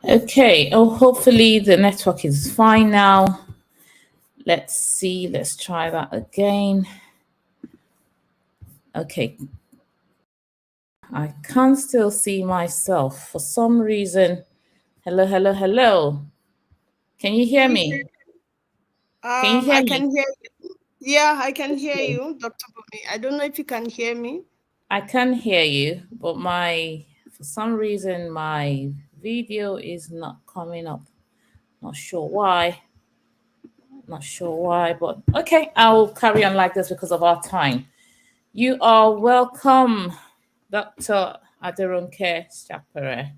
Okay. Oh, hopefully the network is fine now. Let's see. Let's try that again. Okay. I can't still see myself for some reason. Hello, hello, hello. Can you hear Please, me? Can you hear I me? can hear you. Yeah, I can hear Okay. you, Dr. Bumi. I don't know if you can hear me. I can hear you, but for some reason my video is not coming up. Not sure why. Not sure why, but okay, I'll carry on like this because of our time. You are welcome, Dr. Ronke Sakpere.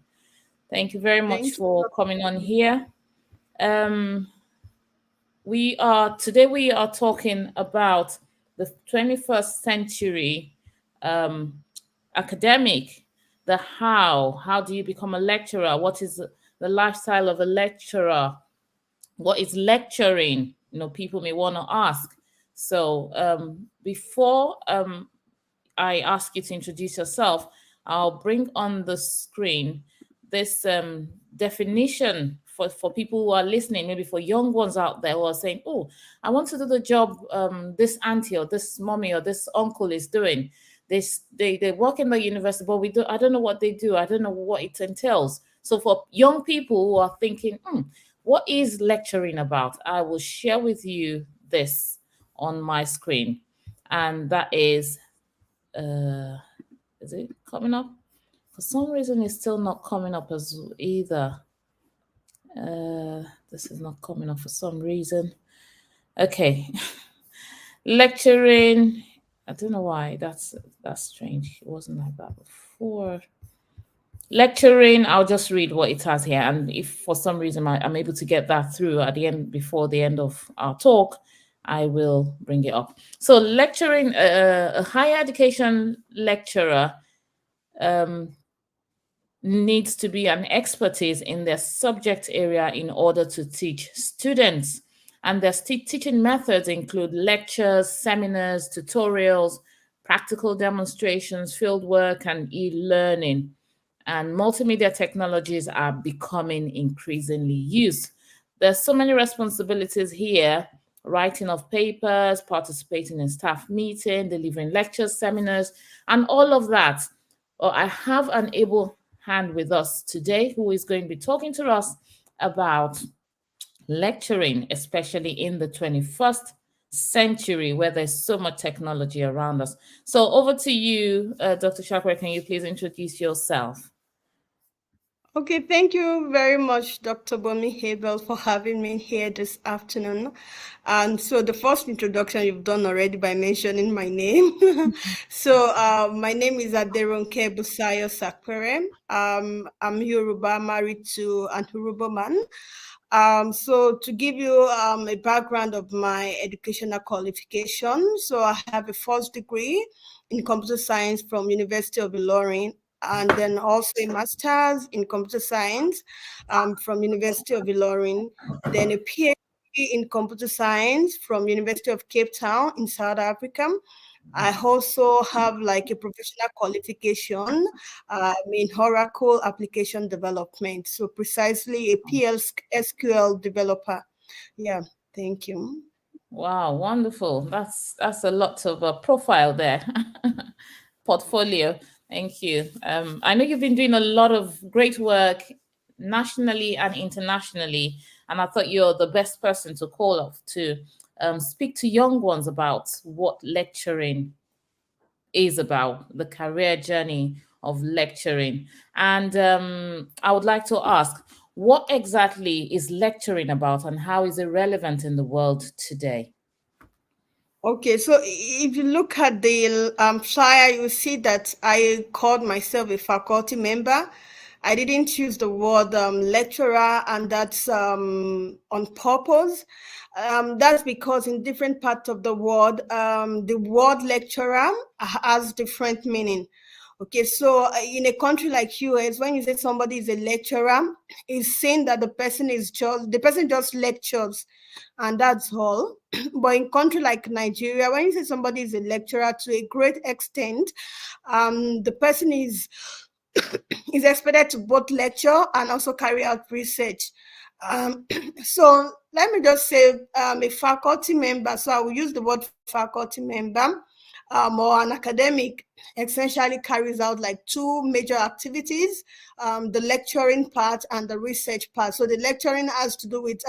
Thank you very much Thank you, for Dr. coming on Bumi. here. Um, we are talking about the 21st century um, academic, the how do you become a lecturer? What is the lifestyle of a lecturer? What is lecturing? People may want to ask. So before I ask you to introduce yourself, I'll bring on the screen this definition for people who are listening, maybe for young ones out there who are saying, oh, I want to do the job this auntie or this mommy or this uncle is doing. They work in the university, but I don't know what they do. I don't know what it entails. So for young people who are thinking, what is lecturing about? I will share with you this on my screen. And that uh, is it coming up? For some reason, it's still not coming up as either. This is not coming up for some reason. Okay, lecturing. I don't know why. That's strange. It wasn't like that before. Lecturing. I'll just read what it has here, and if for some reason I'm able to get that through at the end before the end of our talk, I will bring it up. So, lecturing. A higher education lecturer um, needs to be an expertise in their subject area in order to teach students. And their teaching methods include lectures, seminars, tutorials, practical demonstrations, fieldwork, and e learning. And multimedia technologies are becoming increasingly used. There's so many responsibilities here: writing of papers, participating in staff meeting, delivering lectures, seminars, and all of that. I have an able hand with us today who is going to be talking to us about lecturing, especially in the 21st century where there's so much technology around us. So over to you, Dr. Shakra. Can you please introduce yourself? Okay, thank you very much, Dr. Bumi Habel, for having me here this afternoon. And so the first introduction you've done already by mentioning my name. So my name is Ronke Busayo Sakpere. I'm Yoruba, married to an Yoruba man. So to give you a background of my educational qualification, so I have a first degree in computer science from University of Ilorin, and then also a master's in computer science from University of Ilorin, then a PhD in computer science from University of Cape Town in South Africa. I also have like a professional qualification in Oracle application development. So precisely a PL SQL developer. Yeah, thank you. Wow, wonderful. That's a lot of profile there. Portfolio. Thank you. I know you've been doing a lot of great work nationally and internationally, and I thought you're the best person to call off to speak to young ones about what lecturing is about, the career journey of lecturing. And I would like to ask, what exactly is lecturing about, and how is it relevant in the world today? Okay, so if you look at the flyer, you see that I called myself a faculty member. I didn't use the word lecturer, and that's on purpose. That's because in different parts of the word lecturer has different meaning. Okay, so in a country like US, when you say somebody is a lecturer, it's saying that the person just lectures, and that's all. But in country like Nigeria, when you say somebody is a lecturer, to a great extent, the person is is expected to both lecture and also carry out research. So let me just say a faculty member, so I will use the word faculty member, or an academic essentially carries out like two major activities, the lecturing part and the research part. So the lecturing has to do with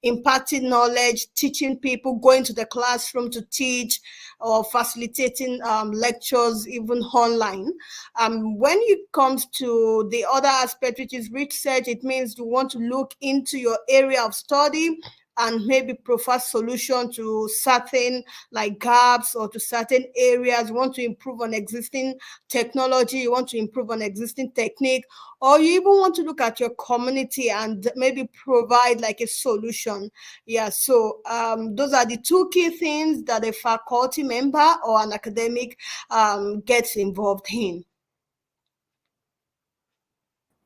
imparting knowledge, teaching people, going to the classroom to teach, or facilitating lectures even online. When it comes to the other aspect, which is research, it means you want to look into your area of study and maybe provide solution to certain like gaps or to certain areas. You want to improve on existing technology, you want to improve on existing technique, or you even want to look at your community and maybe provide like a solution. Yeah, so those are the two key things that a faculty member or an academic gets involved in.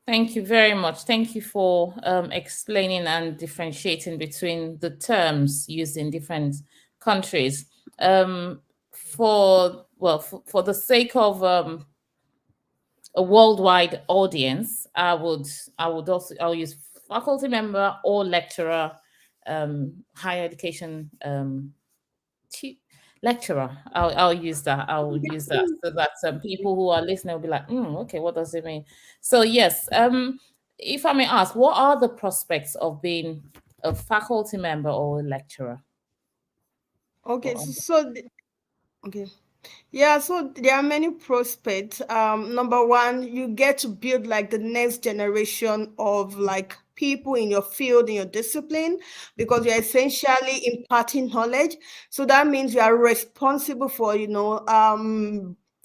Thank you very much. Thank you for explaining and differentiating between the terms used in different countries. For the sake of a worldwide audience, I'll use faculty member or lecturer, higher education lecturer. I'll use that. I'll use that so that people who are listening will be like, okay, what does it mean? So yes, if I may ask, what are the prospects of being a faculty member or a lecturer? Okay, okay. Yeah, so there are many prospects. Number one, you get to build like the next generation of like people in your field, in your discipline, because you're essentially imparting knowledge. So that means you are responsible for,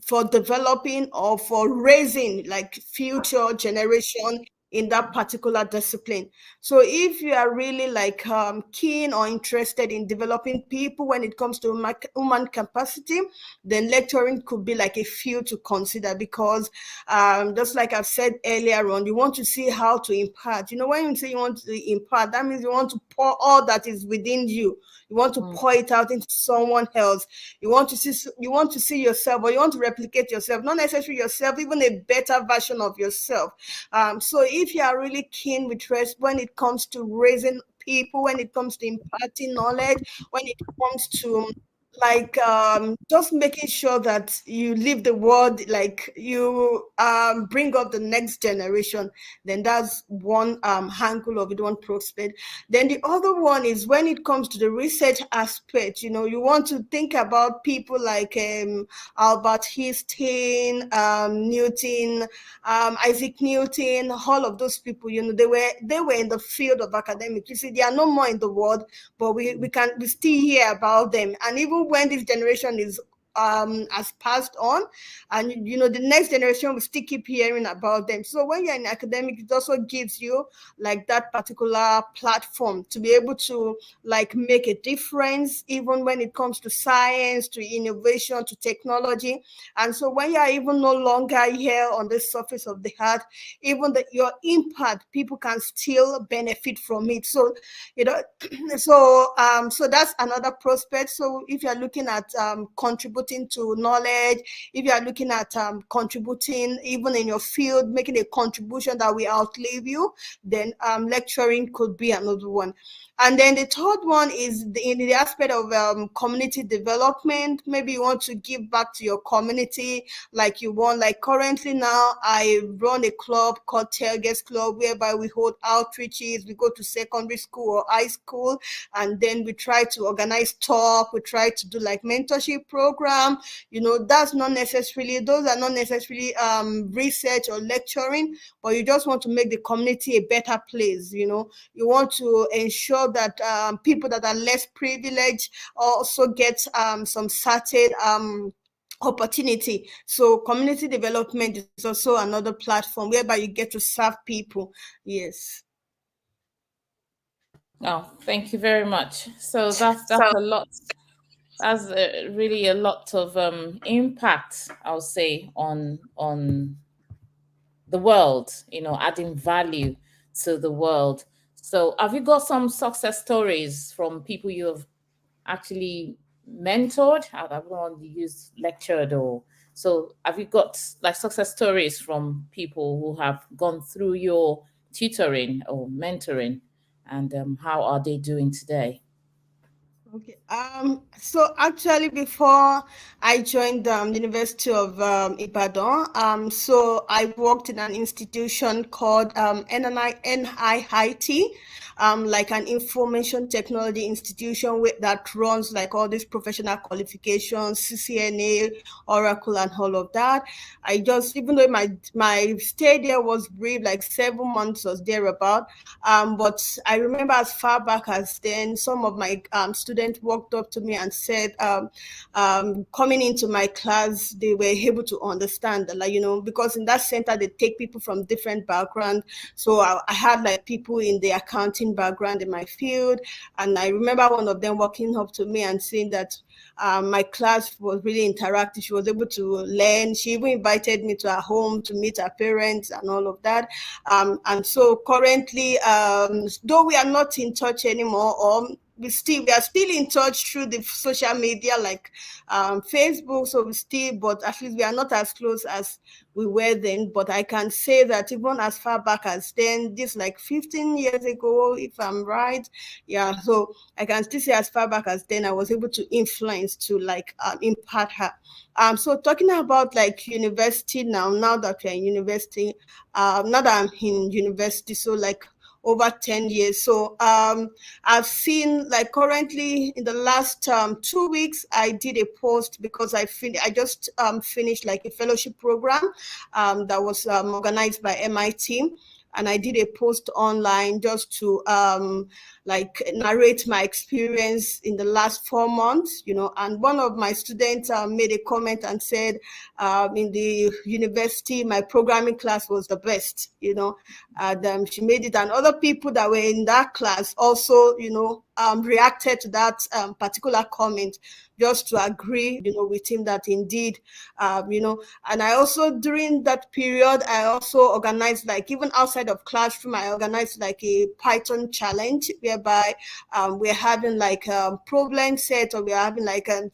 for developing or for raising like future generation in that particular discipline. So if you are really like keen or interested in developing people when it comes to human capacity, then lecturing could be like a field to consider, because just like I've said earlier on, you want to see how to impart. When you say you want to impart, that means you want to pour all that is within you. You want to pour it out into someone else. You want to see yourself, or you want to replicate yourself, not necessarily yourself, even a better version of yourself. So if you are really keen with when it comes to raising people, when it comes to imparting knowledge, when it comes to like just making sure that you leave the world, like you bring up the next generation, then that's one angle of it, one prospect. Then the other one is when it comes to the research aspect. You want to think about people like Albert Einstein, Newton, Isaac Newton, all of those people. They were in the field of academics. You see, they are no more in the world, but we still hear about them. And even when this generation is has passed on, and the next generation will still keep hearing about them. So when you're in academic, it also gives you like that particular platform to be able to like make a difference, even when it comes to science, to innovation, to technology. And so when you're even no longer here on the surface of the earth, even your impact, people can still benefit from it. So so that's another prospect. So if you're looking at contributing to knowledge, if you are looking at contributing even in your field, making a contribution that will outlive you, then lecturing could be another one. And then the third one is in the aspect of community development. Maybe you want to give back to your community, like you want. Like currently now, I run a club called Tailgates Club, whereby we hold outreaches. We go to secondary school or high school, and then we try to organize talk. We try to do like mentorship program. Those are not necessarily research or lecturing, but you just want to make the community a better place. You want to ensure that people that are less privileged also get some certain opportunity. So community development is also another platform whereby you get to serve people. Yes. Oh, thank you very much. So that's a lot. That's really a lot of impact, I'll say, on the world. Adding value to the world. So, have you got some success stories from people you have actually mentored? I don't want to use lectured or So have you got like success stories from people who have gone through your tutoring or mentoring, and how are they doing today? Okay. So actually, before I joined University of Ibadan, so I worked in an institution called NIIT, like an information technology institution that runs like all these professional qualifications, CCNA, Oracle, and all of that. I just, even though my stay there was brief, like 7 months or thereabout, but I remember as far back as then, some of my students walked up to me and said, coming into my class, they were able to understand that, like, because in that center, they take people from different backgrounds. So I had like people in the accounting background in my field. And I remember one of them walking up to me and saying that my class was really interactive. She was able to learn. She even invited me to her home to meet her parents and all of that. And so currently, though we are not in touch anymore, or we are still in touch through the social media like Facebook. So we still, but at least we are not as close as we were then. But I can say that even as far back as then, this like 15 years ago, if I'm right, yeah. So I can still say as far back as then, I was able to influence to like impact her. So talking about like university now that we're in university, now that I'm in university, so like over 10 years. So I've seen like currently in the last 2 weeks, I did a post because I just finished like a fellowship program that was organized by MIT. And I did a post online just to like narrate my experience in the last 4 months, and one of my students made a comment and said, in the university, my programming class was the best, and she made it. And other people that were in that class also, reacted to that particular comment just to agree, with him that indeed, and I also, during that period, I also organized, like, even outside of classroom, I organized like a Python challenge whereby we're having like a problem set, or we're having like a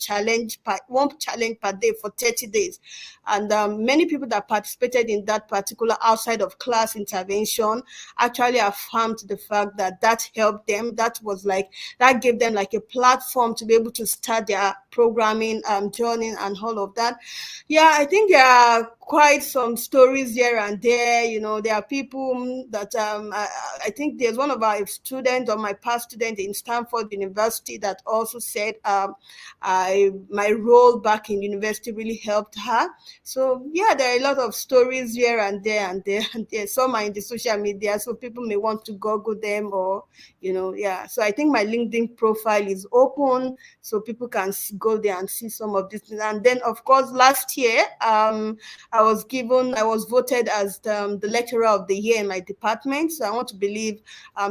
one challenge per day for 30 days. And many people that participated in that particular outside of class intervention actually affirmed the fact that that helped them. That gave them like a platform to be able to start their programming journey and all of that. Yeah, I think there are quite some stories here and there. There are people that I think there's one of our students, or my past student in Stanford University, that also said my role back in university really helped her. So yeah, there are a lot of stories here and there and there and there. Some are in the social media, so people may want to Google them, or yeah. So I think my LinkedIn profile is open, so people can go there and see some of these things. And then, of course, last year, I was voted as the lecturer of the year in my department. So I want to believe,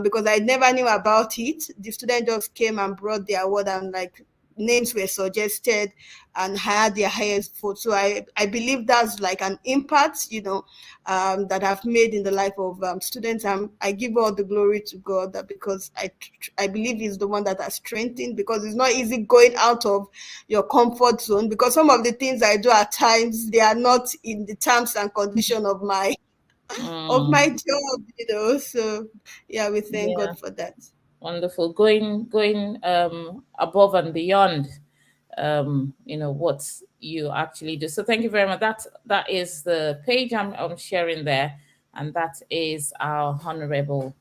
because I never knew about it, the student just came and brought the award, and like names were suggested and had their highest vote. So I believe that's like an impact, that I've made in the life of students. I give all the glory to God, that because I believe He's the one that has strengthened, because it's not easy going out of your comfort zone, because some of the things I do at times, they are not in the terms and condition of my job. So yeah, we thank Yeah, God for that. wonderful. Going above and beyond what you actually do. So thank you very much. That is the page I'm sharing there, and that is our honorable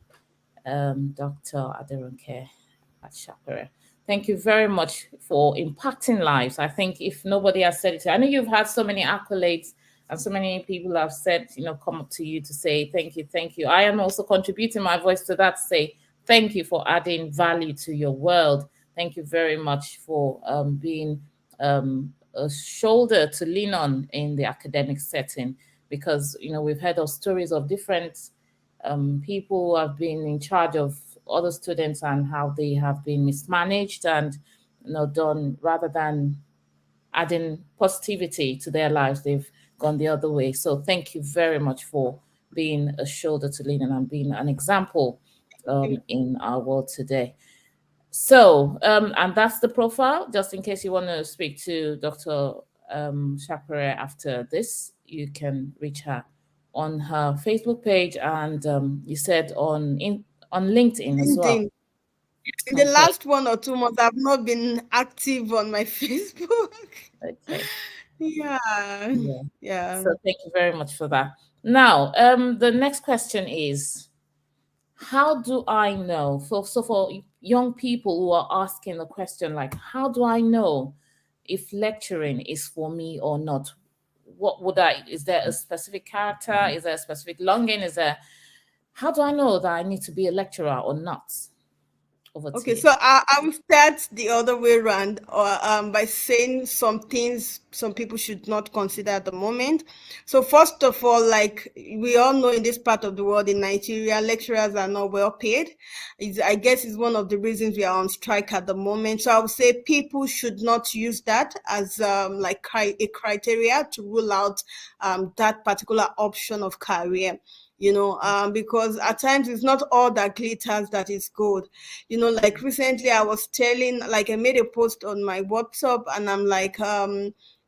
Dr. Ronke at Sakpere. Thank you very much for impacting lives. I think if nobody has said it, I know you've had so many accolades, and so many people have said, come up to you to say thank you, thank you. I am also contributing my voice to that to say thank you for adding value to your world. Thank you very much for being a shoulder to lean on in the academic setting, because we've heard of stories of different people who have been in charge of other students and how they have been mismanaged and done, rather than adding positivity to their lives, they've gone the other way. So thank you very much for being a shoulder to lean on and being an example in our world today. So and that's the profile, just in case you want to speak to Dr. Sakpere after this. You can reach her on her Facebook page, and you said on LinkedIn as well. LinkedIn. In the Okay, last 1 or 2 months, I've not been active on my Facebook. okay, Yeah, yeah. yeah. So thank you very much for that. Now, the next question is, how do I know? For young people who are asking the question, like, how do I know if lecturing is for me or not? What would I? Is there a specific character? Is there a specific longing? Is there? How do I know that I need to be a lecturer or not? Over to Okay, you. so I will start the other way around, or by saying some things some people should not consider at the moment. So first of all, like we all know, in this part of the world, in Nigeria, lecturers are not well paid. I guess is one of the reasons we are on strike at the moment. So I would say people should not use that as like a criteria to rule out that particular option of career. Because at times it's not all that glitters that is gold. Like recently I was telling, like I made a post on my WhatsApp, and I'm like,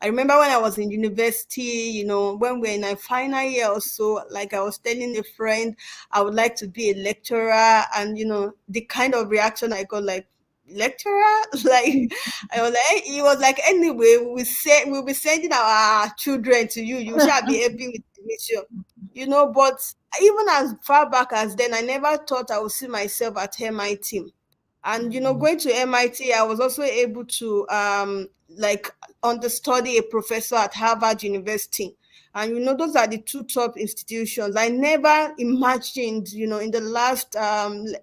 I remember when I was in university, when we're in a final year or so, like I was telling a friend I would like to be a lecturer, and the kind of reaction I got, like, lecturer? Like, I was like, he was like, anyway, we'll be sending our children to you. You shall be helping with the mission. But even as far back as then, I never thought I would see myself at MIT. And going to MIT, I was also able to like understudy a professor at Harvard University. And those are the two top institutions. I never imagined, in the last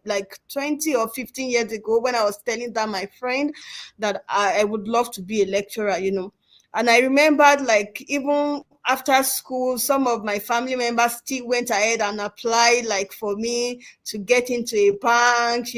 like 20 or 15 years ago, when I was telling that my friend, that I would love to be a lecturer. And I remembered, like, even after school, some of my family members still went ahead and applied, like, for me to get into a bank,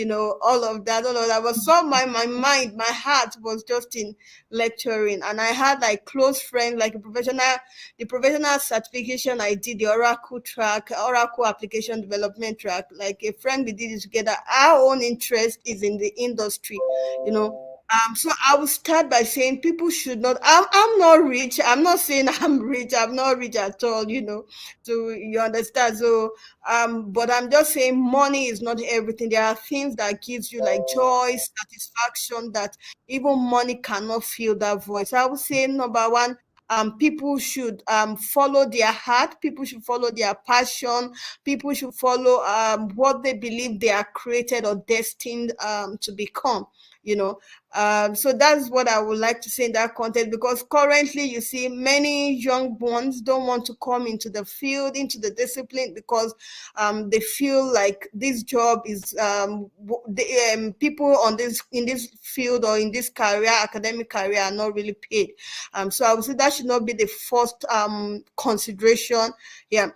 all of that. But so my mind, my heart was just in lecturing. And I had, like, close friends, like the professional certification I did, the Oracle application development track, like a friend, we did it together. Our own interest is in the industry, you know. So I will start by saying people should not. I'm not rich. I'm not saying I'm rich. I'm not rich at all. So you understand. So but I'm just saying money is not everything. There are things that gives you, like, joy, satisfaction, that even money cannot fill that voice. I would say, number one, people should follow their heart. People should follow their passion. People should follow what they believe they are created or destined to become. You know, so that's what I would like to say in that context, because currently you see many young ones don't want to come into the field, into the discipline, because they feel like this job is the people on this in this field or in this career, academic career, are not really paid. So I would say that should not be the first consideration. Yeah.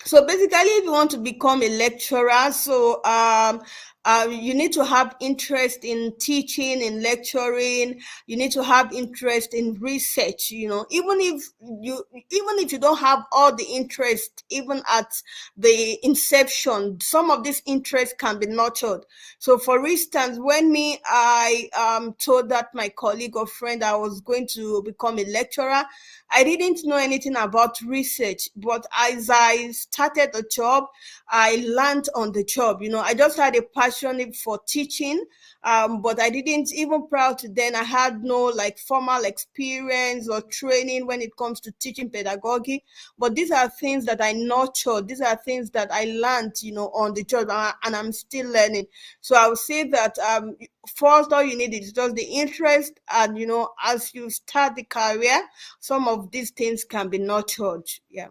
So basically, if you want to become a lecturer, so you need to have interest in teaching, in lecturing. You need to have interest in research. Even if you don't have all the interest, even at the inception, some of this interest can be nurtured. So, for instance, when I told that my colleague or friend I was going to become a lecturer, I didn't know anything about research, but as I started the job, I learned on the job. I just had a passion for teaching, but I didn't, even prior to then, I had no, like, formal experience or training when it comes to teaching pedagogy. But these are things that I nurtured. These are things that I learned, on the job, and I'm still learning. So I would say that first, all you need is just the interest, and as you start the career, some of these things can be nurtured. Yeah.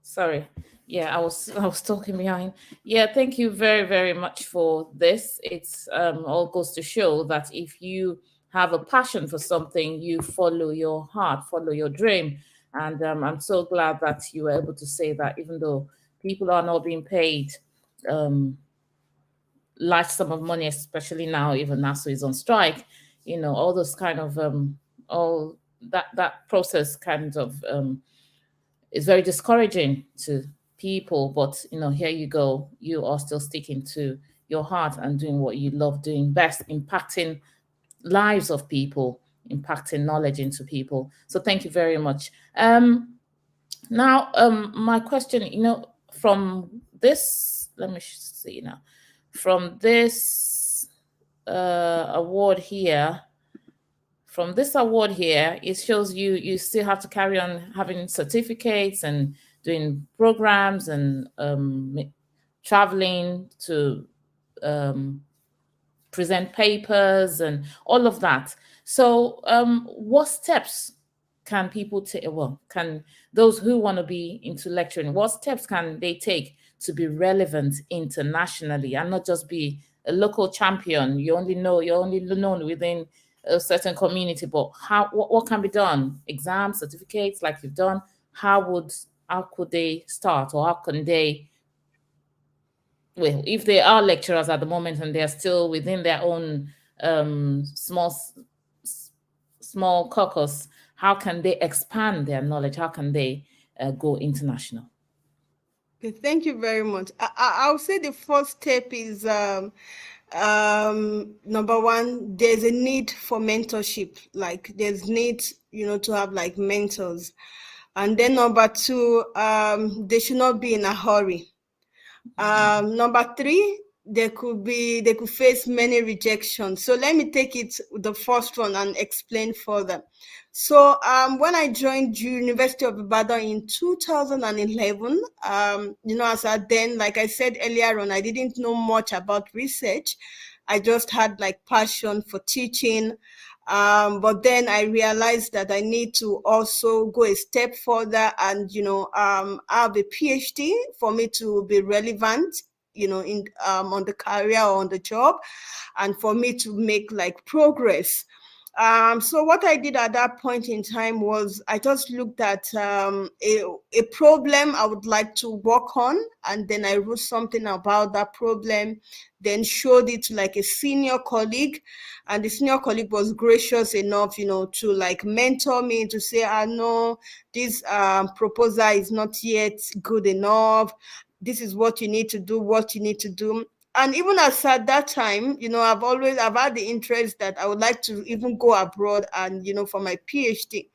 Sorry. Yeah, I was talking behind. Yeah, thank you very, very much for this. It's all goes to show that if you have a passion for something, you follow your heart, follow your dream. And I'm so glad that you were able to say that, even though people are not being paid um large sum of money, especially now, even NASA is on strike, all those kind of all that process kind of it's very discouraging to people. But here you go, you are still sticking to your heart and doing what you love doing best, impacting lives of people, impacting knowledge into people. So thank you very much. Now, my question, from this, let me see now, from this award here, it shows you still have to carry on having certificates and doing programs and traveling to present papers and all of that. So, what steps can people take? Well, can those who want to be into lecturing, what steps can they take to be relevant internationally and not just be a local champion? You're only known within a certain community, but what can be done? Exams, certificates, like you've done. How could they start, or how can they, well, if they are lecturers at the moment and they're still within their own small caucus, how can they expand their knowledge? How can they go international? Okay, thank you very much. I'll say the first step is number one, there's a need for mentorship. Like there's need, to have like mentors. And then number two, they should not be in a hurry. Number three, they could face many rejections. So let me take it the first one and explain further. So when I joined University of Ibadan in 2011, as then, like I said earlier on, I didn't know much about research. I just had like passion for teaching. But then I realized that I need to also go a step further and, have a PhD for me to be relevant, in on the career or on the job, and for me to make like progress. So what I did at that point in time was I just looked at a problem I would like to work on, and then I wrote something about that problem, then showed it to like a senior colleague, and the senior colleague was gracious enough, to like mentor me, to say, no, this proposal is not yet good enough. This is what you need to do. And even as at that time, I've had the interest that I would like to even go abroad and, for my PhD.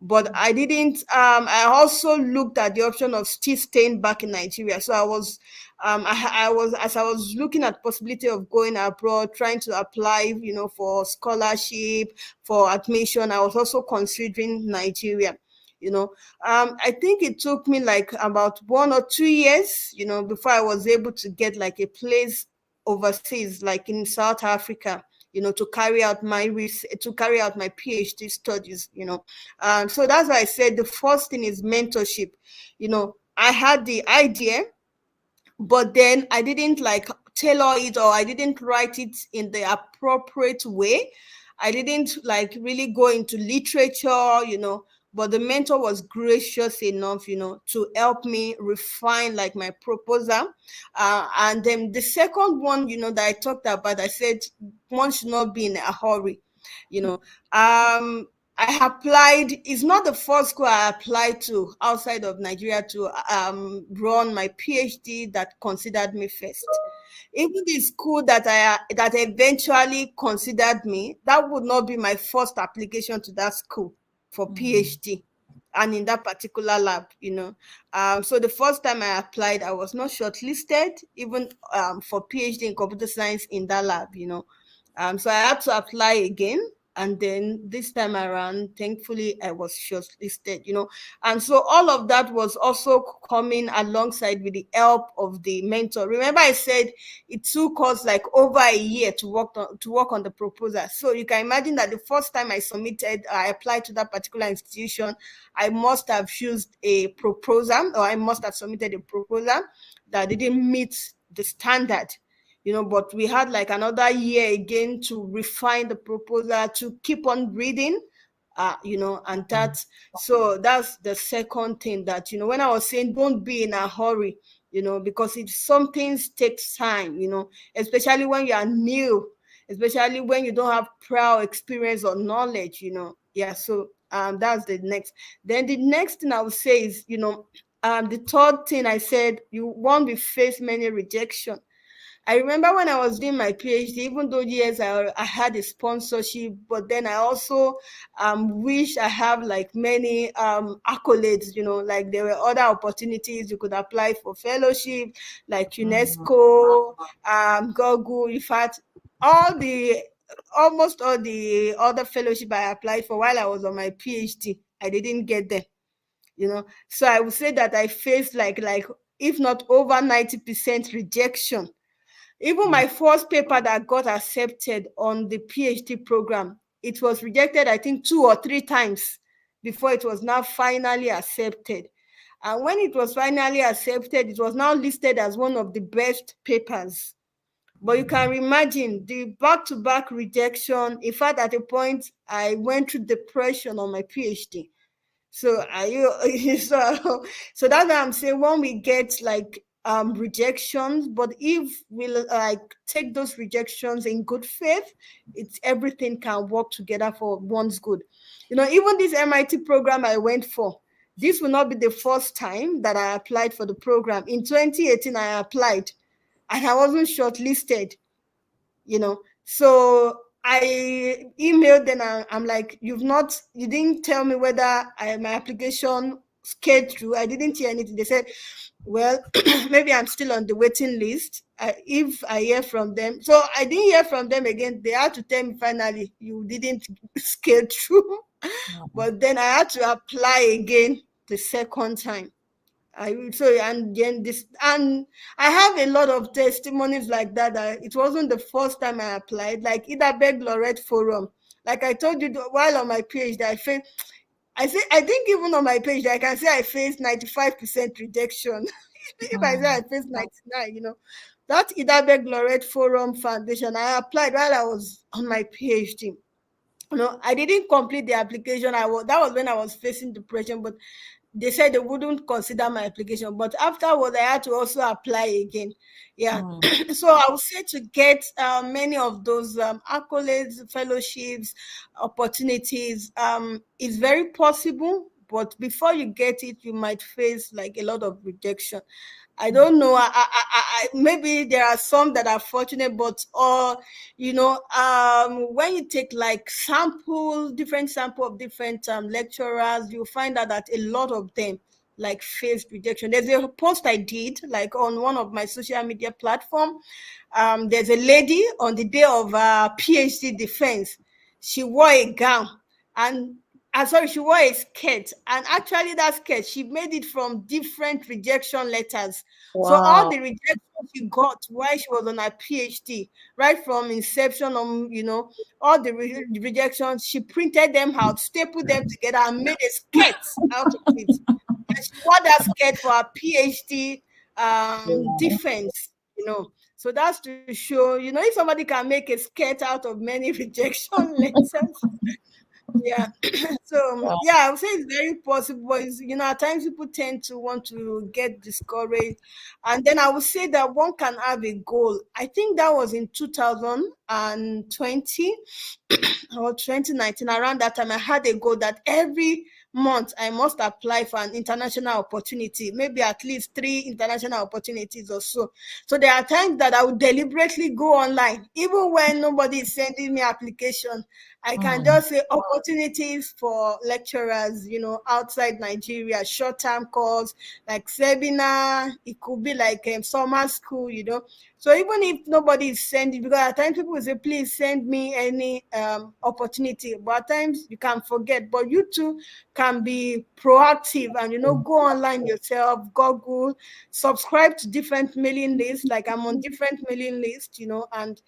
But I didn't, I also looked at the option of still staying back in Nigeria. So I was, as I was looking at possibility of going abroad, trying to apply, for scholarship, for admission, I was also considering Nigeria. I think it took me like about 1 or 2 years, before I was able to get like a place overseas, like in South Africa, to carry out my PhD studies. So that's why I said the first thing is mentorship. I had the idea, but then I didn't like tailor it, or I didn't write it in the appropriate way. I didn't like really go into literature, but the mentor was gracious enough, to help me refine like my proposal. And then the second one, that I talked about, I said one should not be in a hurry. I applied. It's not the first school I applied to outside of Nigeria to run my PhD that considered me first. Even the school that eventually considered me, that would not be my first application to that school for PhD, and in that particular lab. So the first time I applied, I was not shortlisted even for PhD in computer science in that lab. So I had to apply again. And then this time around, thankfully, I was shortlisted, And so all of that was also coming alongside with the help of the mentor. Remember, I said it took us like over a year to work on the proposal. So you can imagine that the first time I applied to that particular institution, I must have used a proposal, or I must have submitted a proposal that didn't meet the standard. But we had like another year again to refine the proposal, to keep on reading, and so that's the second thing that, when I was saying don't be in a hurry, because if some things takes time, especially when you are new, especially when you don't have prior experience or knowledge, Yeah, so that's the next. Then the next thing I would say is, the third thing I said, you won't be face many rejection. I remember when I was doing my PhD, even though yes, I had a sponsorship, but then I also wish I have like many accolades, like there were other opportunities you could apply for fellowship, like Mm. UNESCO, Google. In fact, all the almost all the other fellowship I applied for while I was on my PhD, I didn't get them. So I would say that I faced like if not over 90% rejection. Even Mm. my first paper that got accepted on the PhD program, it was rejected, I think, 2 or 3 times before it was now finally accepted. And when it was finally accepted, it was now listed as one of the best papers. But you can imagine the back-to-back rejection. In fact, at a point, I went through depression on my PhD. So are you so that's why I'm saying when we get like rejections, but if we like take those rejections in good faith, it's everything can work together for one's good. Even this MIT program I went for, this will not be the first time that I applied for the program. In 2018, I applied and I wasn't shortlisted. So I emailed them and I'm like, you didn't tell me whether my application scaled through. I didn't hear anything. They said, well, maybe I'm still on the waiting list. If I hear from them. So I didn't hear from them again. They had to tell me finally, you didn't scale through. Mm. But then I had to apply again the second time. And then this, and I have a lot of testimonies like that. It wasn't the first time I applied. Like Idabeg Laureate Forum, like I told you while on my PhD, I think even on my PhD, I can say I faced 95% rejection. If I say I Mm. faced 99, that Idabeg Laureate Forum Foundation, I applied while I was on my PhD. I didn't complete the application. That was when I was facing depression, but they said they wouldn't consider my application. But afterwards, I had to also apply again. Yeah. Mm. So I would say to get many of those accolades, fellowships, opportunities is very possible. But before you get it, you might face like a lot of rejection. I don't know. Maybe there are some that are fortunate, but when you take like different sample of different lecturers, you find out that a lot of them like faced rejection. There's a post I did like on one of my social media platform. There's a lady on the day of PhD defense. She wore a gown and sorry, she wore a skirt, and actually that skirt she made it from different rejection letters. So all Wow. the rejections she got while she was on her PhD, right from inception, all the rejections, she printed them out, stapled them together, and made a skirt out of it. And she wore that skirt for her PhD defense. So that's to show, if somebody can make a skirt out of many rejection letters, yeah. So Wow. yeah, I would say it's very possible. But at times people tend to want to get discouraged, and then I would say that one can have a goal. I think that was in 2020 or 2019. Around that time, I had a goal that every month I must apply for an international opportunity, maybe at least 3 international opportunities or so. So there are times that I would deliberately go online, even when nobody is sending me application. I can Mm. just say opportunities for lecturers, outside Nigeria, short-term course, like seminar. It could be like summer school. So even if nobody is sending, because at times people will say, please send me any opportunity. But at times you can forget. But you too can be proactive and, go online yourself, Google, subscribe to different mailing lists. Like I'm on different mailing lists, and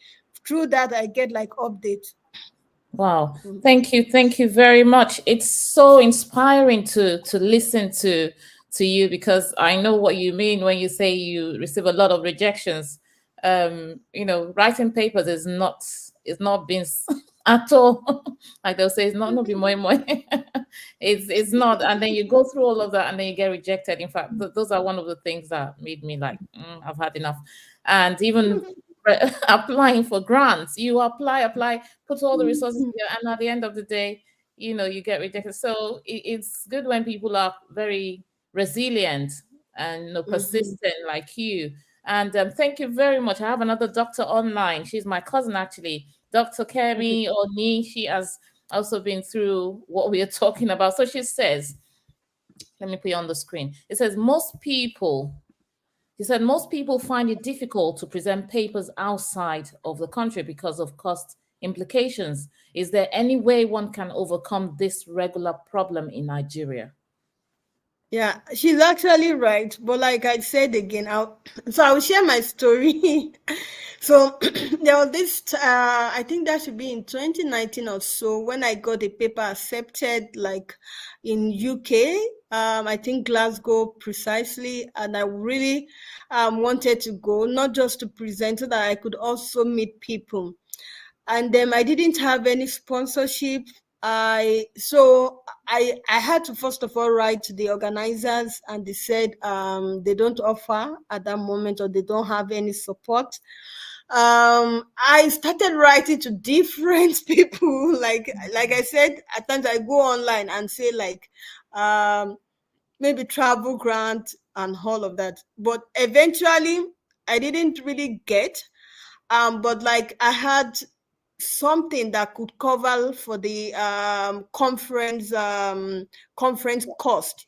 through that I get like updates. Wow. Mhm. Thank you very much. It's so inspiring to listen to you, because I know what you mean when you say you receive a lot of rejections. Writing papers is not been at all. Like they'll say, it's not be more. It's not. And then you go through all of that and then you get rejected. In fact, those are one of the things that made me like, I've had enough. And even applying for grants, you apply, put all the resources here, and at the end of the day, you get rejected. So it's good when people are very resilient and Mhm. persistent like you. And thank you very much. I have another doctor online. She's my cousin, actually, Dr. Okay. Kemi Oni. She has also been through what we are talking about. So she says, let me put you on the screen. It says, he said, most people find it difficult to present papers outside of the country because of cost implications. Is there any way one can overcome this regular problem in Nigeria? Yeah, she's actually right. But like I said again, I'll share my story. So there was this, I think that should be in 2019 or so, when I got a paper accepted, like in UK, I think Glasgow precisely, and I really wanted to go, not just to present, so that I could also meet people. And I didn't have any sponsorship. I had to first of all write to the organizers, and they said they don't offer at that moment, or they don't have any support. I started writing to different people. Like I said, at times I go online and say, like, maybe travel grant and all of that. But eventually I didn't really get, but like I had something that could cover for the conference cost.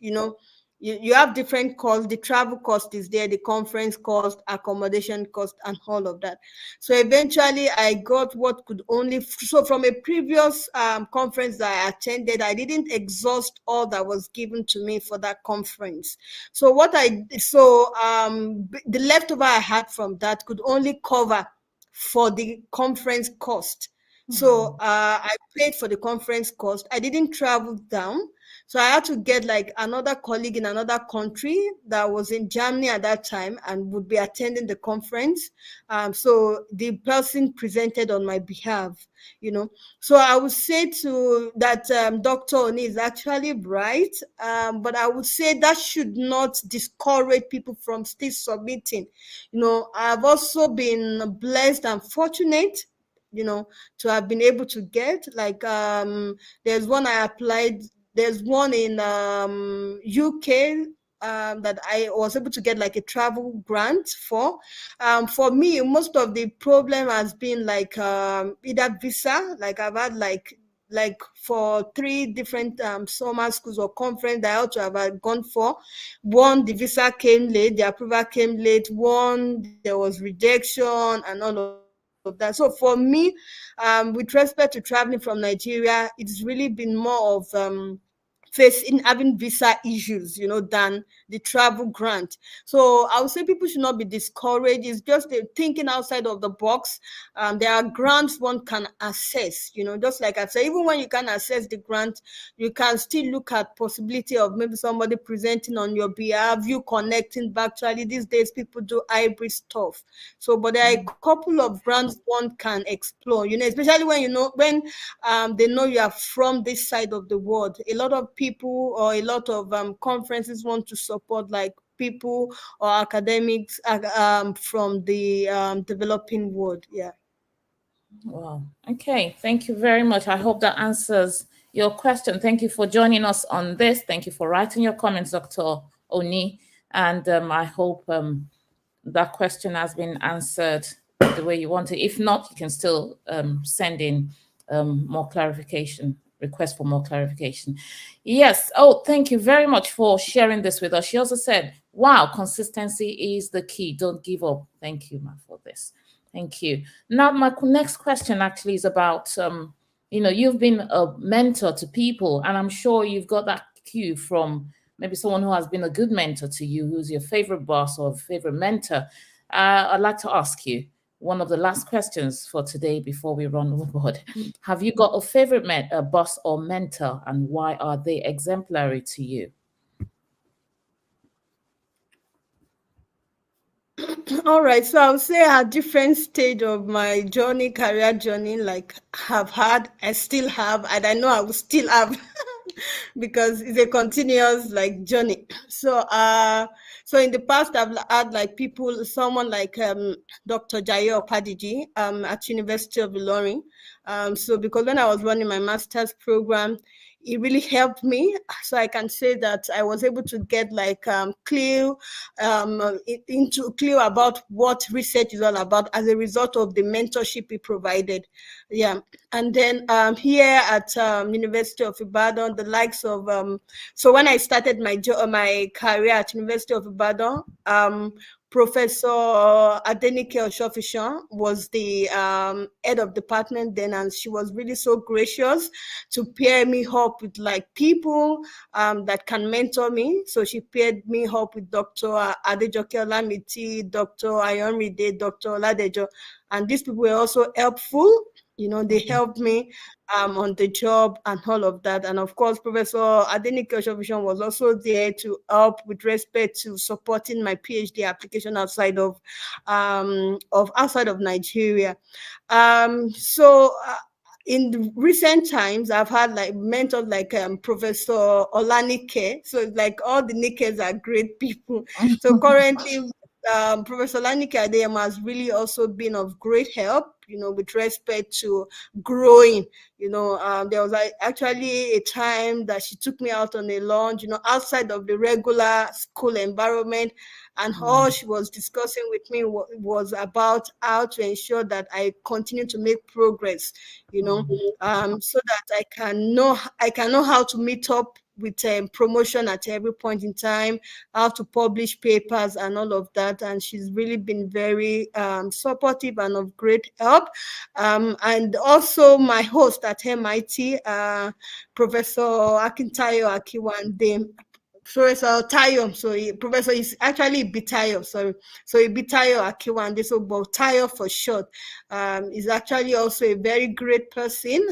You have different costs. The travel cost is there, the conference cost, accommodation cost, and all of that. So eventually I got what could only, so from a previous conference that I attended, I didn't exhaust all that was given to me for that conference. So the leftover I had from that could only cover for the conference cost. So I paid for the conference cost. I didn't travel down. So I had to get like another colleague in another country that was in Germany at that time and would be attending the conference. So the person presented on my behalf, you know. So I would say to that Dr. Oni is actually right, but I would say that should not discourage people from still submitting. I've also been blessed and fortunate, to have been able to get, like, there's one I applied, there's one in UK, that I was able to get like a travel grant for. For me, most of the problem has been like either visa, like I've had like for 3 different summer schools or conference that I ought to have gone for. One, the visa came late, the approval came late. One, there was rejection and all of that. So for me, with respect to traveling from Nigeria, it's really been more of facing having visa issues, than the travel grant. So I would say people should not be discouraged. It's just thinking outside of the box. There are grants one can access, just like I said, even when you can access the grant, you can still look at possibility of maybe somebody presenting on your behalf, you connecting back. Actually, these days people do hybrid stuff. So, but there are a couple of grants one can explore, especially when they know you are from this side of the world. A lot of people or a lot of conferences want to support like people or academics from the developing world. Yeah. Wow. Okay. Thank you very much. I hope that answers your question. Thank you for joining us on this. Thank you for writing your comments, Dr. Oni. And I hope that question has been answered the way you want it. If not, you can still send in more clarification, request for more clarification. Yes. Oh, thank you very much for sharing this with us. She also said, wow, consistency is the key. Don't give up. Thank you, ma, for this. Thank you. Now, my next question actually is about, you've been a mentor to people, and I'm sure you've got that cue from maybe someone who has been a good mentor to you, who's your favorite boss or favorite mentor. I'd like to ask you one of the last questions for today before we run overboard. Have you got a favorite boss or mentor, and why are they exemplary to you? All right, so I would say at different stage of my career journey, like I still have, and I know I will still have, because it's a continuous like journey. So in the past, I've had like someone like Dr. Jayo Padiji at University of Ilorin. So because when I was running my master's program, it really helped me. So I can say that I was able to get like clear into clear about what research is all about as a result of the mentorship he provided. Yeah. And then here at University of Ibadan, the likes of so when I started my career at University of Ibadan, Professor Adenike Oshofishan was the head of department then, and she was really so gracious to pair me up with like people that can mentor me. So she paired me up with Dr. Adejoke Olamiti, Dr. Ayonride, Dr. Oladejo, and these people were also helpful. They helped me on the job and all of that. And of course, Professor Adenike Oshofishan was also there to help with respect to supporting my PhD application outside of outside of Nigeria. So in the recent times, I've had like mentors like Professor Olanike. So like all the Nikes are great people. So currently, Professor Olanike Adeyemo has really also been of great help, with respect to growing. There was actually a time that she took me out on a lunch, outside of the regular school environment, and all she was discussing with me was about how to ensure that I continue to make progress, so that I can know how to meet up with promotion at every point in time, how to publish papers and all of that. And she's really been very supportive and of great help. And also my host at MIT, Professor Akintayo Akiwande. Professor Tayo, Professor is actually Bitayo, sorry. So Bitayo Akiwande, so but Tayo for short, is actually also a very great person,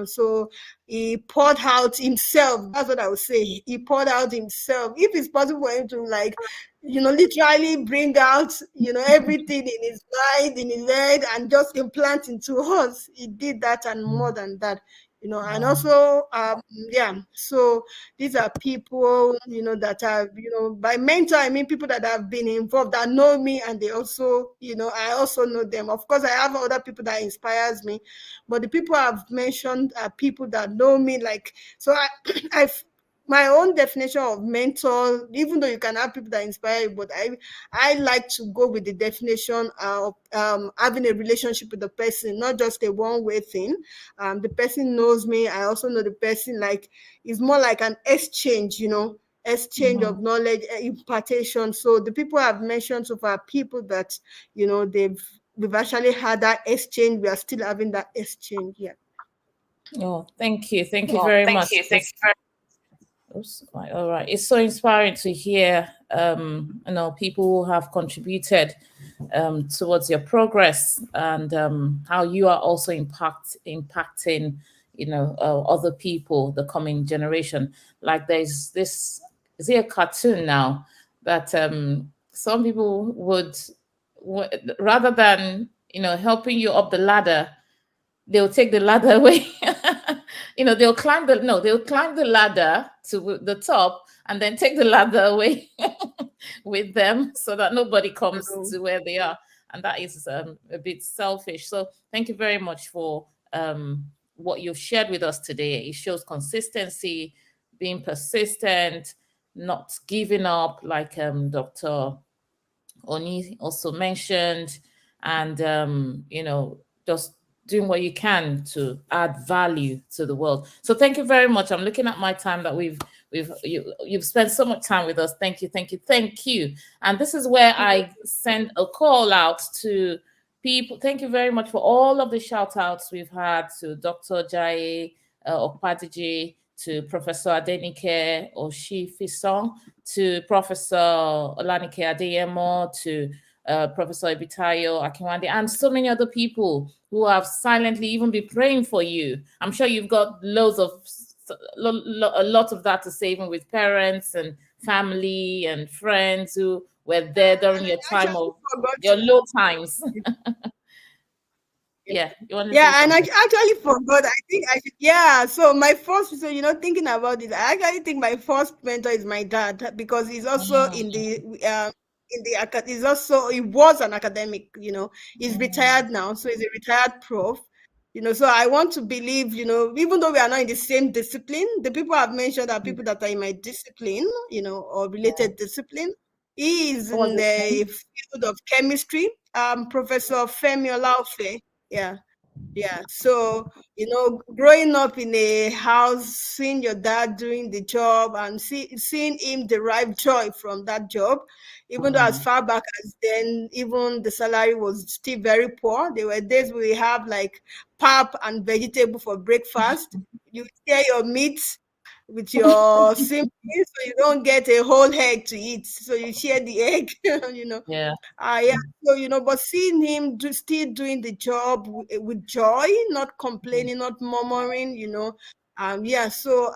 so he poured out himself. That's what I would say. He poured out himself. If it's possible for him to like, literally bring out, everything in his mind, in his head, and just implant into us. He did that and more than that, and also, yeah. So these are people, that have, by mentor, I mean people that have been involved, that know me, and they also, I also know them. Of course, I have other people that inspires me, but the people I've mentioned are people that know me, like, so I've my own definition of mentor, even though you can have people that inspire you, but I like to go with the definition of having a relationship with the person, not just a one-way thing. The person knows me, I also know the person. Like, it's more like an exchange, exchange of knowledge, impartation. So the people I've mentioned so far are people that, we've actually had that exchange. We are still having that exchange. Yeah. Oh, thank you. Thank you very much. Oops, right, all right. It's so inspiring to hear, people who have contributed towards your progress, and how you are also impacting, other people, the coming generation. Like there's this, is there a cartoon now that some people rather than, helping you up the ladder, they'll take the ladder away. They'll climb the ladder to the top and then take the ladder away with them, so that nobody comes to where they are. And that is a bit selfish. So thank you very much for what you've shared with us today. It shows consistency, being persistent, not giving up, like Dr. Oni also mentioned, and just doing what you can to add value to the world. So thank you very much. I'm looking at my time that you've spent so much time with us. Thank you, thank you, thank you. And this is where I send a call out to people. Thank you very much for all of the shout outs we've had to Dr. Jai Okpadiji, to Professor Adenike Oshifisong, to Professor Olanike Adeyemo, to Professor Ibitayo Akinwande, and so many other people who have silently even been praying for you. I'm sure you've got a lot of that to say, even with parents and family and friends who were there during your time of your low times. Yeah, you want to say Yeah, and I something? actually forgot. I think I should. Yeah, so my first, so thinking about it, I actually think my first mentor is my dad, because he's also he was an academic. He's retired now, so he's a retired prof. So I want to believe, even though we are not in the same discipline, the people I've mentioned are people that are in my discipline, or related discipline. He is What was in his the name? field of chemistry, Professor Femi Olaufe. Yeah. Yeah. So, growing up in a house, seeing your dad doing the job and seeing him derive joy from that job, even though as Mm. far back as then, even the salary was still very poor. There were days we have like pap and vegetable for breakfast. You share your meat with your siblings, so you don't get a whole egg to eat. So you share the egg, Yeah. yeah. So, but seeing him still doing the job with joy, not Mm. complaining, not murmuring, yeah. So,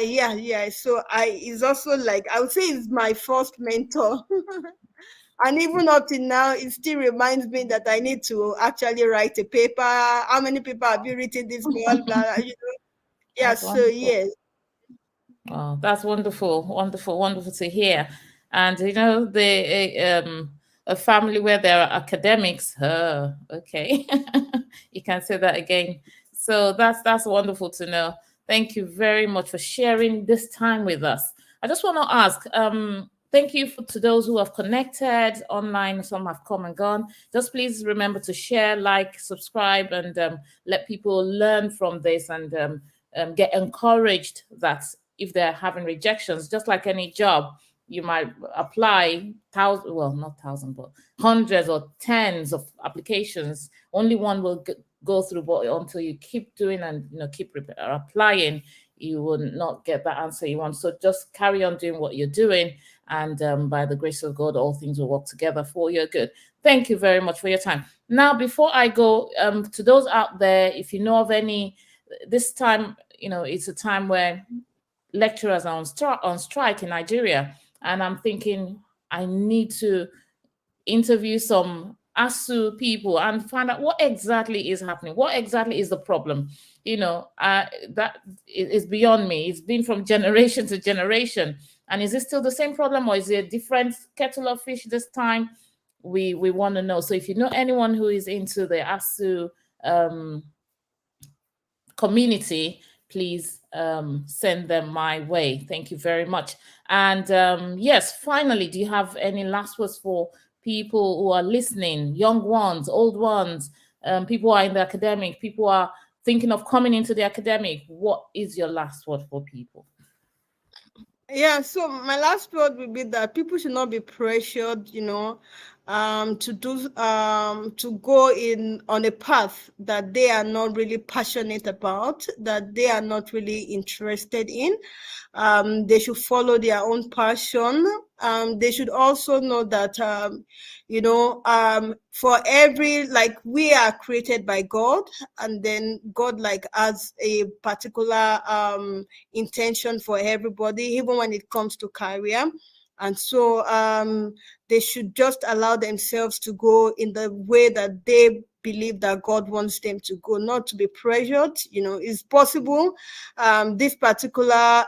yeah. So he's also like, I would say he's my first mentor. And even up till now, it still reminds me that I need to actually write a paper. How many people have you written this month? Blah, blah, Yeah. That's So, wonderful. yes. Oh, that's wonderful, wonderful, wonderful to hear. And a family where there are academics. Okay, you can say that again. So that's wonderful to know. Thank you very much for sharing this time with us. I just want to ask. Thank you to those who have connected online. Some have come and gone. Just please remember to share, like, subscribe, and let people learn from this and get encouraged that if they're having rejections, just like any job, you might apply thousand, well, not thousand, but hundreds or tens of applications. Only one will go through, but until you keep doing and keep applying, you will not get that answer you want. So just carry on doing what you're doing, and by the grace of God, all things will work together for your good. Thank you very much for your time. Now, before I go, to those out there, if you know of any, this time, it's a time where lecturers are on strike in Nigeria, and I'm thinking I need to interview some ASU people and find out what exactly is happening. What exactly is the problem? That is beyond me. It's been from generation to generation, and is it still the same problem, or is it a different kettle of fish this time? We want to know. So if you know anyone who is into the ASU community, please send them my way. Thank you very much. And yes, finally, do you have any last words for people who are listening, young ones, old ones, people who are in the academic, people who are thinking of coming into the academic? What is your last word for people? Yeah, so my last word would be that people should not be pressured, to go in on a path that they are not really passionate about, that they are not really interested in. They should follow their own passion. They should also know that, for every, like, we are created by God, and then God like has a particular intention for everybody, even when it comes to career. And so they should just allow themselves to go in the way that they believe that God wants them to go, not to be pressured. It's possible. This particular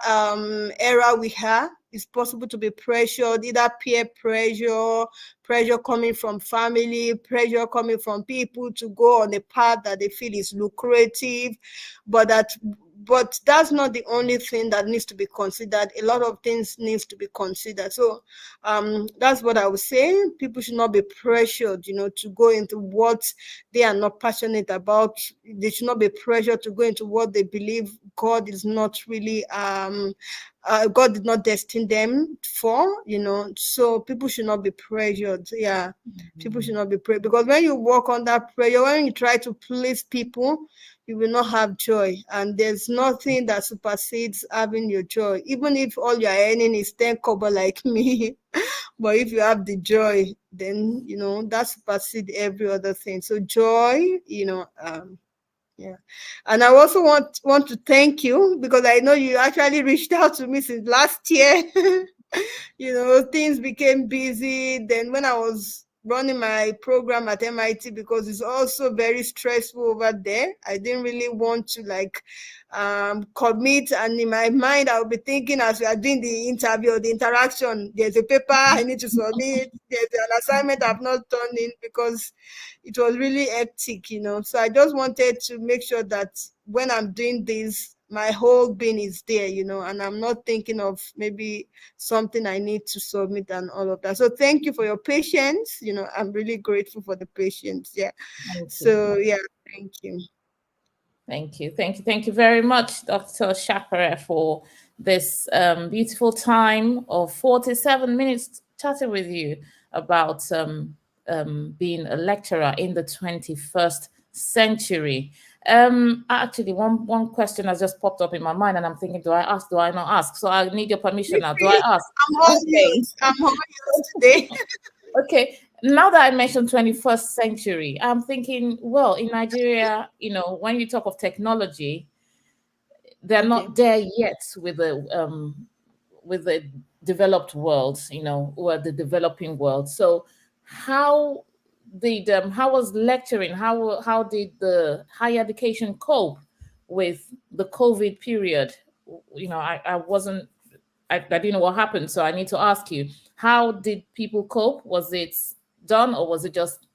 era we have, it's possible to be pressured, either peer pressure, pressure coming from family, pressure coming from people to go on a path that they feel is lucrative, but that's not the only thing that needs to be considered. A lot of things needs to be considered. So that's what I would say. People should not be pressured, to go into what they are not passionate about. They should not be pressured to go into what they believe God is not really God did not destine them for, so people should not be pressured. Yeah, people should not be pressured, because when you work under pressure, when you try to please people, you will not have joy, and there's nothing that supersedes having your joy, even if all you're earning is 10 kobo like me. But if you have the joy, then that supersedes every other thing. So joy, yeah. And I also want to thank you, because I know you actually reached out to me since last year. Things became busy. Then when I was running my program at MIT because it's also very stressful over there. I didn't really want to like commit, and in my mind I'll be thinking as we are doing the interview or the interaction, there's a paper I need to submit, there's an assignment I've not turned in because it was really hectic, So I just wanted to make sure that when I'm doing this, my whole being is there, and I'm not thinking of maybe something I need to submit and all of that. So thank you for your patience. I'm really grateful for the patience. Yeah. Thank you. So yeah, thank you. Thank you. Thank you. Thank you very much, Dr. Sakpere, for this beautiful time of 47 minutes chatting with you about being a lecturer in the 21st century. Actually, one question has just popped up in my mind, and I'm thinking, do I ask? Do I not ask? So I need your permission now. Do I ask? I'm all yours. I'm all yours today. Okay, now that I mentioned 21st century, I'm thinking, well, in Nigeria, when you talk of technology, they're Okay. not there yet with the developed world, or the developing world. So how was lecturing? How did the higher education cope with the COVID period? I wasn't I didn't know what happened, so I need to ask you: how did people cope? Was it done, or was it just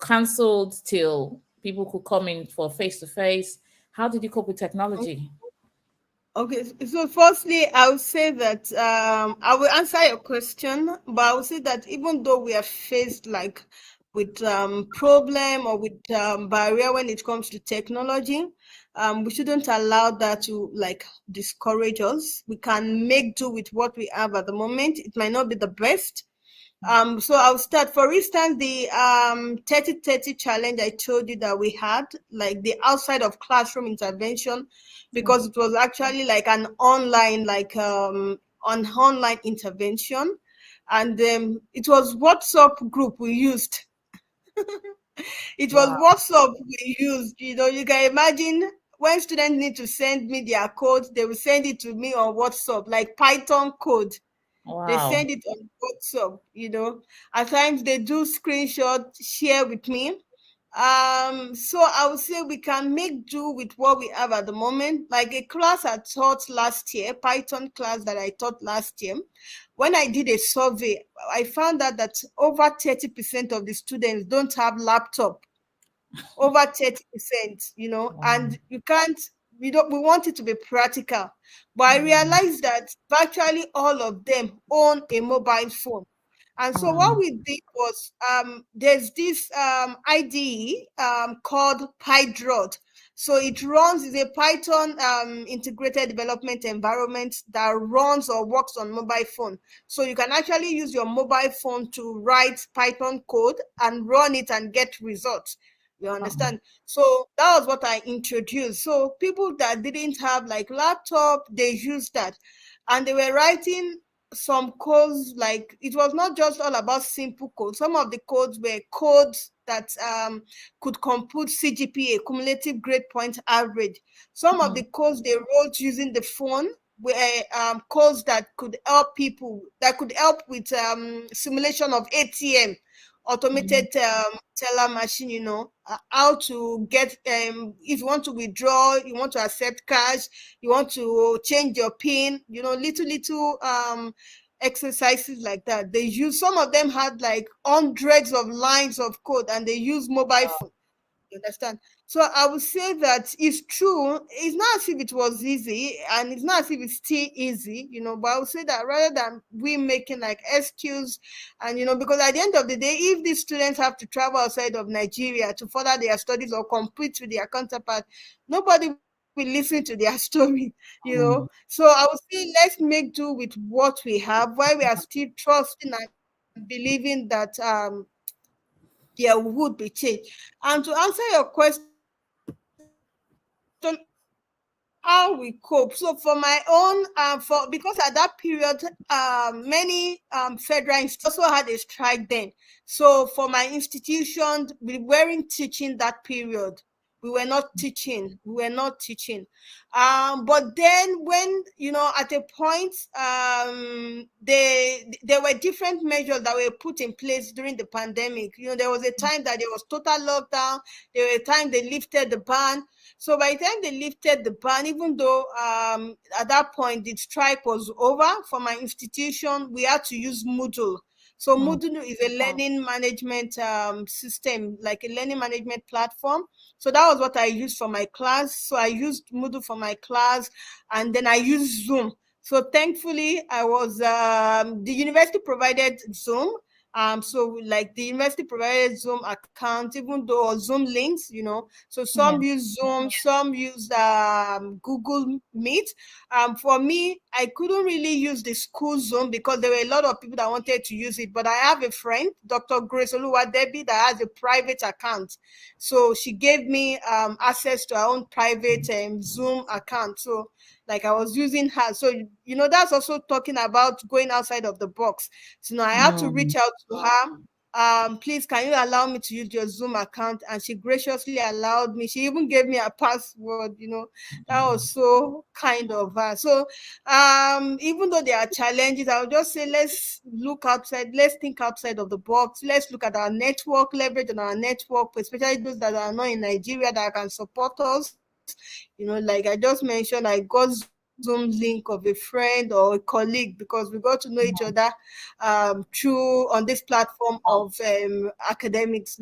cancelled till people could come in for face to face? How did you cope with technology? Okay, so firstly, I would say that I will answer your question, but I would say that even though we are faced like with problem or with barrier when it comes to technology, we shouldn't allow that to like discourage us. We can make do with what we have at the moment. It might not be the best, so I'll start. For instance, the 30-30 challenge I told you that we had, like the outside of classroom intervention, because it was actually like an online, like on online intervention, and it was WhatsApp group we used. It was Wow. WhatsApp we used. You can imagine when students need to send me their code, they will send it to me on WhatsApp, like Python code. They Wow. send it on WhatsApp. At times they do screenshot, share with me. So I would say we can make do with what we have at the moment. Like a class I taught last year, Python class that I taught last year. When I did a survey, I found out that over 30% of the students don't have laptop. Over 30%, Wow. and you can't, we want it to be practical. But I Mm, realized that virtually all of them own a mobile phone. And so what mm, we did was there's this IDE called PyDrot. So it runs is a Python integrated development environment that runs or works on mobile phone. So you can actually use your mobile phone to write Python code and run it and get results. You oh, understand? So that was what I introduced. So people that didn't have like laptop, they used that. And they were writing some codes, like it was not just all about simple code. Some of the codes were codes that could compute CGPA, cumulative grade point average. Some of the mm, codes they wrote using the phone were codes that could help people, that could help with simulation of ATM, mm, automated teller machine, how to get, if you want to withdraw, you want to accept cash, you want to change your pin, little exercises like that. They use, some of them had like hundreds of lines of code, and they use mobile phone. You understand? So I would say that it's true. It's not as if it was easy, and it's not as if it's still easy, but I would say that rather than we making like excuse, and because at the end of the day, if these students have to travel outside of Nigeria to further their studies or compete with their counterpart, nobody will listen to their story. mm. So I would say let's make do with what we have while we are still trusting and believing that there would be change. And to answer your question, how we cope. So for my own, because at that period, many federal institutions also had a strike then. So for my institution, we weren't teaching that period. We were not teaching. But then when, at a point, there were different measures that were put in place during the pandemic. There was a time that there was total lockdown. There were a time they lifted the ban. So by the time they lifted the ban, even though at that point the strike was over for my institution, we had to use Moodle. So Moodle is a learning management system, like a learning management platform. So that was what I used for my class. So I used Moodle for my class, and then I used Zoom. So thankfully, the university provided Zoom. So like the university provided Zoom accounts, even though, or Zoom links, So Yeah. some use Zoom, some use Google Meet. For me, I couldn't really use the school Zoom because there were a lot of people that wanted to use it. But I have a friend, Dr. Grace Oluwadebi, that has a private account. So she gave me access to her own private Zoom account. So like I was using her. So, that's also talking about going outside of the box. So now I had to reach out to her. Please, can you allow me to use your Zoom account? And she graciously allowed me. She even gave me a password. That was so kind of her. So even though there are challenges, I would just say let's look outside, let's think outside of the box. Let's look at our network, leverage on our network, especially those that are not in Nigeria that can support us. Like I just mentioned, I got Zoom link of a friend or a colleague because we got to know each other through on this platform of academics.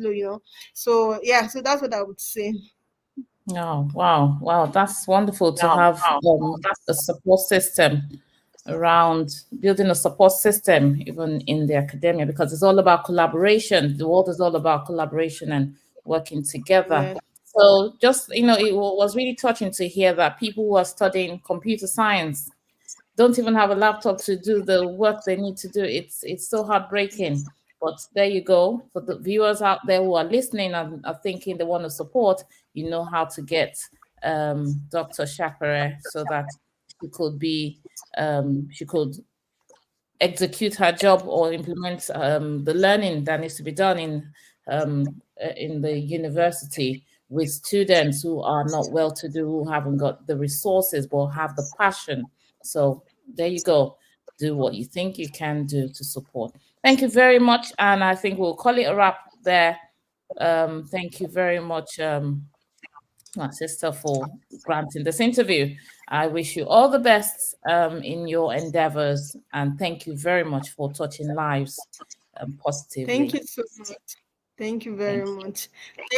So yeah, so that's what I would say. Oh, wow. Wow. That's wonderful to have a support system around building a support system, even in the academia, because it's all about collaboration. The world is all about collaboration and working together. Yeah. So just, it was really touching to hear that people who are studying computer science don't even have a laptop to do the work they need to do. It's so heartbreaking. But there you go. For the viewers out there who are listening and are thinking they want to support, you know how to get Dr. Sakpere so that she could she could execute her job or implement the learning that needs to be done in the university with students who are not well to do, who haven't got the resources but have the passion. So there you go. Do what you think you can do to support. Thank you very much. And I think we'll call it a wrap there. Thank you very much, my sister, for granting this interview. I wish you all the best in your endeavors, and thank you very much for touching lives Thank positively. you so much. Thank you Thank very you. much.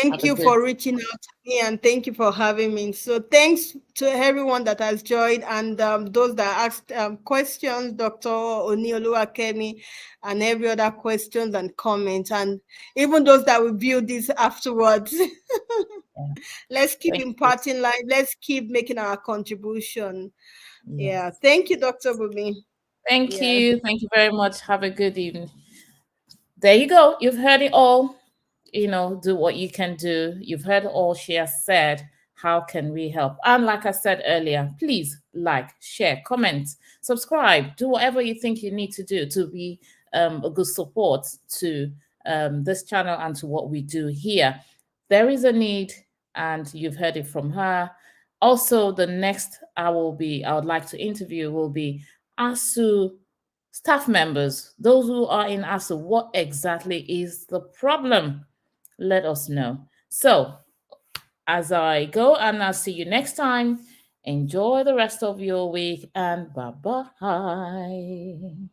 Thank Have a you good for reaching out to me, and thank you for having me. So thanks to everyone that has joined, and those that asked questions, Dr. Onioluwakemi, and every other questions and comments, and even those that will view this afterwards. yeah. Let's keep Thank you. imparting life. Let's keep making our contribution. Yeah. Yes. Thank you, Dr. Bumi. Thank Yeah. you. Thank you very much. Have a good evening. There you go. You've heard it all. Do what you can do. You've heard all she has said. How can we help? And like I said earlier, please like, share, comment, subscribe, do whatever you think you need to do to be a good support to this channel and to what we do here. There is a need, and you've heard it from her. Also, the next I would like to interview will be ASU staff members, those who are in ASU. What exactly is the problem? Let us know. So, as I go, and I'll see you next time, enjoy the rest of your week and bye bye.